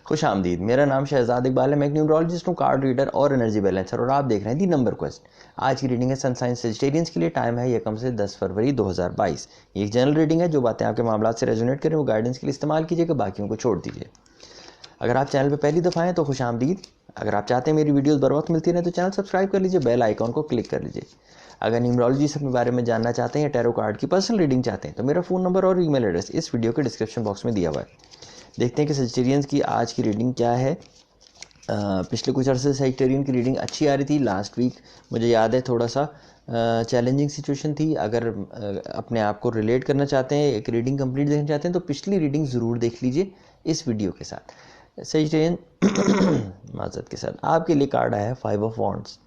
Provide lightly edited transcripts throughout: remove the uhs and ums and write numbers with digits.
खुश आमदीद। मेरा नाम शहजाद इकबाल है। मैं एक न्यूमरोलॉजिस्ट हूँ, कार्ड रीडर और एनर्जी बैलेंसर, और आप देख रहे हैं दी नंबर क्वेस्ट। आज की रीडिंग है सन साइन सेजिटेरियंस के लिए। टाइम है यकम से 10 फरवरी 2022। ये एक जनरल रीडिंग है। जो बातें आपके मामला से रेजोनेट करें वो गाइडेंस के लिए इस्तेमाल कीजिएगा, बाकियों को छोड़ दीजिए। अगर आप चैनल पर पहली दफ़ा हैं तो खुश आमदीद। अगर आप चाहते हैं मेरी वीडियोस बर वक्त मिलती रहे तो चैनल सब्सक्राइब कर लीजिए, बेल आइकॉन को क्लिक कर लीजिए। अगर न्यूमरोलॉजी के बारे में जानना चाहते हैं या टैरो कार्ड की पर्सनल रीडिंग चाहते हैं तो मेरा फ़ोन नंबर और ईमेल एड्रेस इस वीडियो के डिस्क्रिप्शन बॉक्स में दिया हुआ है। देखते हैं कि सेजिटेरियंस की आज की रीडिंग क्या है। पिछले कुछ अरसे से सेजिटेरियन की रीडिंग अच्छी आ रही थी। लास्ट वीक मुझे याद है थोड़ा सा चैलेंजिंग सिचुएशन थी। अगर अपने आप को रिलेट करना चाहते हैं, एक रीडिंग कंप्लीट देखना चाहते हैं तो पिछली रीडिंग ज़रूर देख लीजिए इस वीडियो के साथ। सेजिटेरियन माजरत के साथ आपके लिए कार्ड आया है 5 ऑफ वॉन्ड्स।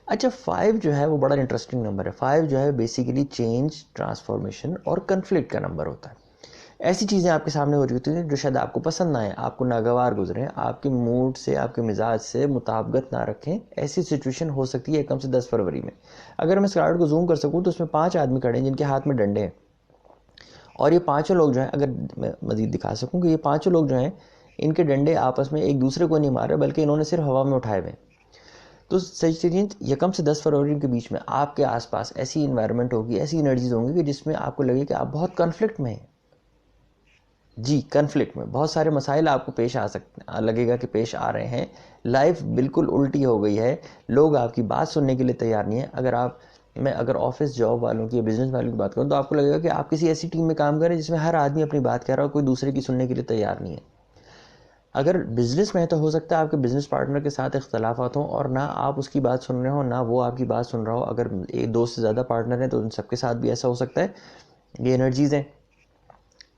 अच्छा, 5 जो है वो बड़ा इंटरेस्टिंग नंबर है। 5 जो है बेसिकली चेंज, ट्रांसफॉर्मेशन और कन्फ्लिक्ट का नंबर होता है। ऐसी चीज़ें आपके सामने हो रही होती हैं जो शायद आपको पसंद ना आए, आपको नागवार गुजरें, आपके मूड से, आपके मिजाज से मुताबिकत ना रखें। ऐसी सिचुएशन हो सकती है कम से 10 फरवरी में। अगर मैं इस कार्ड को जूम कर सकूं तो उसमें 5 आदमी खड़े हैं जिनके हाथ में डंडे हैं, और ये पाँचों लोग जो हैं, अगर मैं मजीद दिखा सकूं कि ये पाँचों लोग जो हैं, इनके डंडे आपस में एक दूसरे को नहीं मार रहे बल्कि इन्होंने सिर्फ हवा में उठाए हुए। तो सेजिटेरियन यकम से 10 फरवरी के बीच में आपके आसपास ऐसी इन्वायरमेंट होगी, ऐसी एनर्जीज होंगी कि जिसमें आपको लगे कि आप बहुत कन्फ्लिक्ट में हैं। जी, कन्फ्लिक्ट में बहुत सारे मसाइल आपको पेश आ सकते, लगेगा कि पेश आ रहे हैं। लाइफ बिल्कुल उल्टी हो गई है। लोग आपकी बात सुनने के लिए तैयार नहीं है। अगर ऑफिस जॉब वालों की, बिजनेस वालों की बात करूं तो आपको लगेगा कि आप किसी ऐसी टीम में काम करें जिसमें हर आदमी अपनी बात कह रहा हो, कोई दूसरे की सुनने के लिए तैयार नहीं है। अगर बिजनेस में है तो हो सकता है आपके बिजनेस पार्टनर के साथ इख्तलाफात हों और ना आप उसकी बात सुन रहे हो ना वो आपकी बात सुन रहा हो। अगर एक दो से ज़्यादा पार्टनर हैं तो उन सबके साथ भी ऐसा हो सकता है। ये एनर्जीज़ हैं।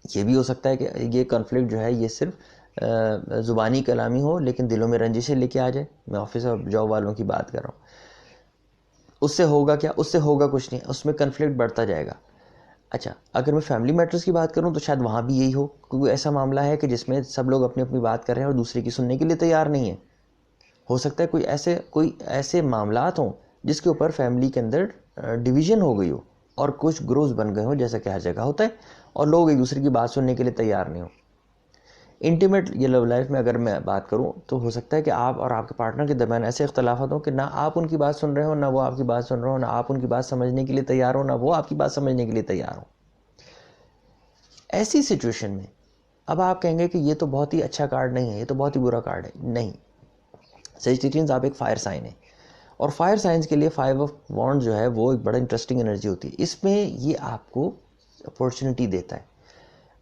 ये भी हो सकता है कि ये कॉन्फ्लिक्ट जो है ये सिर्फ ज़ुबानी कलामी हो लेकिन दिलों में रंजिशें लेके आ जाए। मैं ऑफिस और जॉब वालों की बात कर रहा हूँ। उससे होगा क्या? उससे होगा कुछ नहीं, उसमें कन्फ्लिक्ट बढ़ता जाएगा। अच्छा, अगर मैं फैमिली मैटर्स की बात करूं तो शायद वहाँ भी यही हो, क्योंकि ऐसा मामला है कि जिसमें सब लोग अपनी अपनी बात कर रहे हैं और दूसरे की सुनने के लिए तैयार नहीं है। हो सकता है कोई ऐसे मामलात हों जिसके ऊपर फैमिली के अंदर डिवीजन हो गई हो और कुछ ग्रुप्स बन गए हो, जैसा कि हर जगह होता है, और लोग एक दूसरे की बात सुनने के लिए तैयार नहीं हो। इंटीमेट ये लव लाइफ में अगर मैं बात करूं तो हो सकता है कि आप और आपके पार्टनर के दरमियान ऐसे इख्तलाफात हो कि ना आप उनकी बात सुन रहे हो ना वो आपकी बात सुन रहे हो, ना आप उनकी बात समझने के लिए तैयार हो ना वो आपकी बात समझने के लिए तैयार हो। ऐसी सिचुएशन में अब आप कहेंगे कि ये तो बहुत ही अच्छा कार्ड नहीं है, ये तो बहुत ही बुरा कार्ड है। नहीं, सेजिटेरियंस आप एक फायर साइन है, और फायर साइंस के लिए 5 ऑफ वॉन्ड जो है वो एक बड़ा इंटरेस्टिंग एनर्जी होती है। इसमें ये आपको अपॉर्चुनिटी देता है।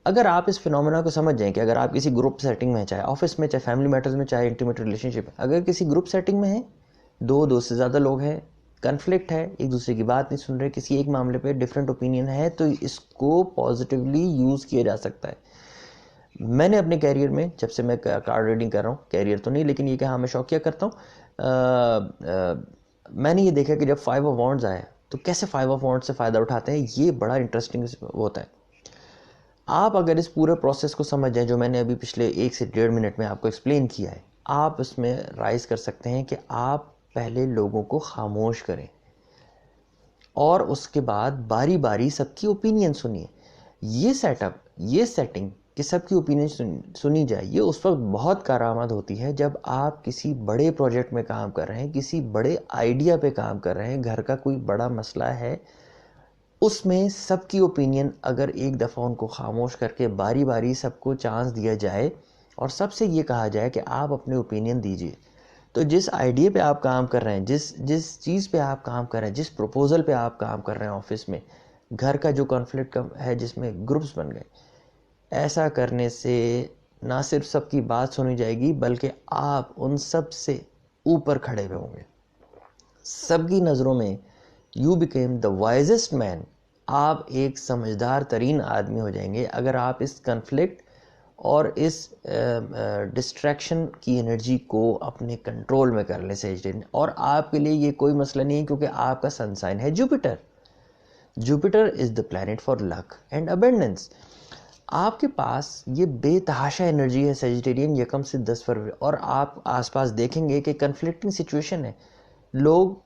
अगर आप इस फिनोमेना को समझ जाएं कि अगर आप किसी ग्रुप सेटिंग में, चाहे ऑफिस में, चाहे फैमिली मैटर्स में, चाहे इंटीमेट रिलेशनशिप में, अगर किसी ग्रुप सेटिंग में है, दो से ज़्यादा लोग हैं, कन्फ्लिक्ट है, एक दूसरे की बात नहीं सुन रहे, किसी एक मामले पे डिफरेंट ओपिनियन है, तो इसको पॉजिटिवली यूज़ किया जा सकता है। मैंने अपने कैरियर में, जब से मैं कार्ड रीडिंग कर रहा हूँ, कैरियर तो नहीं लेकिन ये कि हाँ मैं शौकिया करता हूँ, मैंने ये देखा कि जब 5 ऑफ वॉन्ड्स आए तो कैसे 5 ऑफ वॉन्ड्स से फ़ायदा उठाते हैं। ये बड़ा इंटरेस्टिंग होता है। आप अगर इस पूरे प्रोसेस को समझ जाएं जो मैंने अभी पिछले 1 से 1.5 मिनट में आपको एक्सप्लेन किया है, आप इसमें राइज कर सकते हैं कि आप पहले लोगों को खामोश करें और उसके बाद बारी बारी सबकी ओपिनियन सुनिए। ये सेटअप, ये सेटिंग कि सबकी ओपिनियन सुनी जाए, ये उस वक्त बहुत कारआमद होती है जब आप किसी बड़े प्रोजेक्ट में काम कर रहे हैं, किसी बड़े आइडिया पे काम कर रहे हैं, घर का कोई बड़ा मसला है, उसमें सबकी ओपिनियन अगर एक दफ़ा उनको खामोश करके बारी बारी सबको चांस दिया जाए और सबसे ये कहा जाए कि आप अपने ओपिनियन दीजिए, तो जिस आइडिया पे आप काम कर रहे हैं, जिस चीज़ पे आप काम कर रहे हैं, जिस प्रपोजल पे आप काम कर रहे हैं ऑफिस में, घर का जो कॉन्फ्लिक्ट है जिसमें ग्रुप्स बन गए, ऐसा करने से ना सिर्फ सबकी बात सुनी जाएगी बल्कि आप उन सब से ऊपर खड़े हुए होंगे। सबकी नज़रों में you became the wisest man. आप एक समझदार तरीन आदमी हो जाएंगे अगर आप इस कन्फ्लिक्ट और इस डिस्ट्रैक्शन की एनर्जी को अपने कंट्रोल में कर लें सेजिटेरियन। और आपके लिए ये कोई मसला नहीं है क्योंकि आपका सन साइन है Jupiter. Jupiter is the planet for luck and abundance. आपके पास ये बेतहाशा एनर्जी है सेजिटेरियन यकम से 10 फरवरी, और आप आसपास देखेंगे कि कन्फ्लिक्टिंग सिचुएशन है। लोग,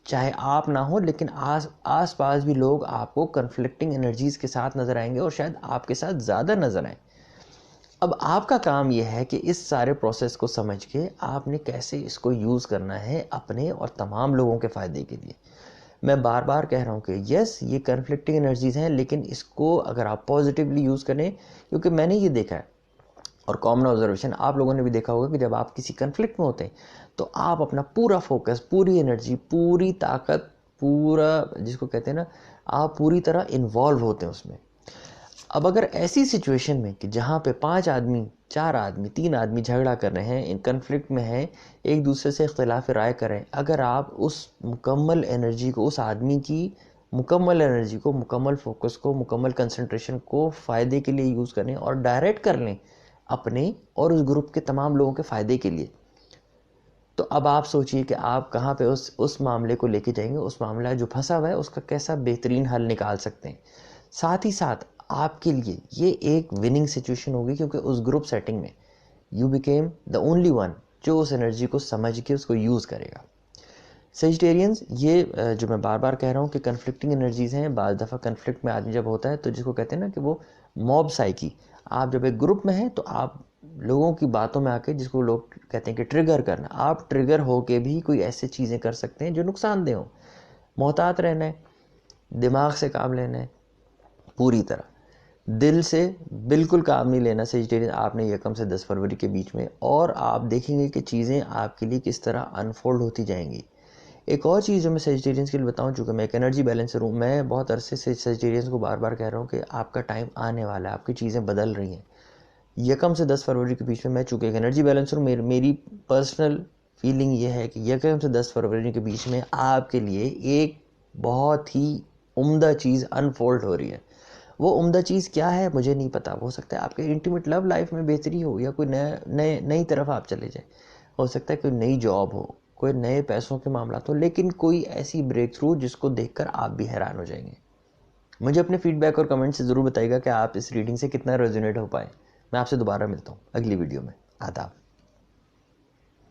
चाहे आप ना हो लेकिन आस पास भी लोग आपको कन्फ्लिक्टिंग एनर्जीज के साथ नजर आएंगे और शायद आपके साथ ज़्यादा नजर आए। अब आपका काम यह है कि इस सारे प्रोसेस को समझ के आपने कैसे इसको यूज़ करना है अपने और तमाम लोगों के फ़ायदे के लिए। मैं बार बार कह रहा हूँ कि यस, ये कन्फ्लिक्टिंग एनर्जीज़ हैं, लेकिन इसको अगर आप पॉजिटिवली यूज़ करें, क्योंकि मैंने ये देखा है और कॉमन ऑब्जर्वेशन आप लोगों ने भी देखा होगा कि जब आप किसी कन्फ्लिक्ट में होते हैं तो आप अपना पूरा फोकस, पूरी एनर्जी, पूरी ताकत, पूरा जिसको कहते हैं ना, आप पूरी तरह इन्वॉल्व होते हैं उसमें। अब अगर ऐसी सिचुएशन में कि जहाँ पे 5 आदमी, 4 आदमी, 3 आदमी झगड़ा कर रहे हैं, इन कन्फ्लिक्ट में हैं, एक दूसरे से इख्तिलाफ राय कर रहे हैं, अगर आप उस मुकम्मल एनर्जी को, उस आदमी की मुकम्मल एनर्जी को, मुकम्मल फोकस को, मुकम्मल कंसंट्रेशन को फ़ायदे के लिए यूज़ करें और डायरेक्ट कर लें अपने और उस ग्रुप के तमाम लोगों के फ़ायदे के लिए, तो अब आप सोचिए कि आप कहाँ पे उस मामले को लेके जाएंगे, उस मामला जो फंसा हुआ है उसका कैसा बेहतरीन हल निकाल सकते हैं। साथ ही साथ आपके लिए ये एक विनिंग सिचुएशन होगी, क्योंकि उस ग्रुप सेटिंग में you became the only one जो उस एनर्जी को समझ के उसको यूज़ करेगा। सेजिटेरियंस, ये जो मैं बार बार कह रहा हूँ कि कन्फ्लिक्टिंग एनर्जीज़ हैं, बाज़ दफ़ा कन्फ्लिक्ट में आदमी जब होता है तो जिसको कहते हैं ना कि वो मॉब साइकी, आप जब एक ग्रुप में हैं तो आप लोगों की बातों में आके, जिसको लोग कहते हैं कि ट्रिगर करना, आप ट्रिगर होके भी कोई ऐसी चीज़ें कर सकते हैं जो नुकसानदेह हों। मोहतात रहना है, दिमाग से काम लेना है, पूरी तरह दिल से बिल्कुल काम नहीं लेना सेजिटेरियन आपने यकम से 10 फरवरी के बीच में, और आप देखेंगे कि चीज़ें आपके लिए किस तरह अनफोल्ड होती जाएंगी। एक और चीज़ जो मैं सेजिटेरियंस के लिए बताऊं, चूँकि मैं एक एनर्जी बैलेंसर हूँ, मैं बहुत अरसे से सेजिटेरियंस को बार बार कह रहा हूँ कि आपका टाइम आने वाला है, आपकी चीज़ें बदल रही हैं। यकम से 10 फरवरी के बीच में मैं चूँकि एक एनर्जी बैलेंसर हूँ, मेरी पर्सनल फीलिंग ये है कि यकम से 10 फरवरी के बीच में आपके लिए एक बहुत ही उम्दा चीज़ अनफोल्ड हो रही है। वो उम्दा चीज़ क्या है मुझे नहीं पता, हो सकता है आपके इंटीमेट लव लाइफ में बेहतरी हो, या कोई नई तरफ आप चले जाए, हो सकता है कोई नई जॉब हो, कोई नए पैसों के मामला हो, लेकिन कोई ऐसी ब्रेक थ्रू जिसको देखकर आप भी हैरान हो जाएंगे। मुझे अपने फीडबैक और कमेंट से ज़रूर बताइएगा कि आप इस रीडिंग से कितना रेजोनेट हो पाए। मैं आपसे दोबारा मिलता हूँ अगली वीडियो में। आदाब।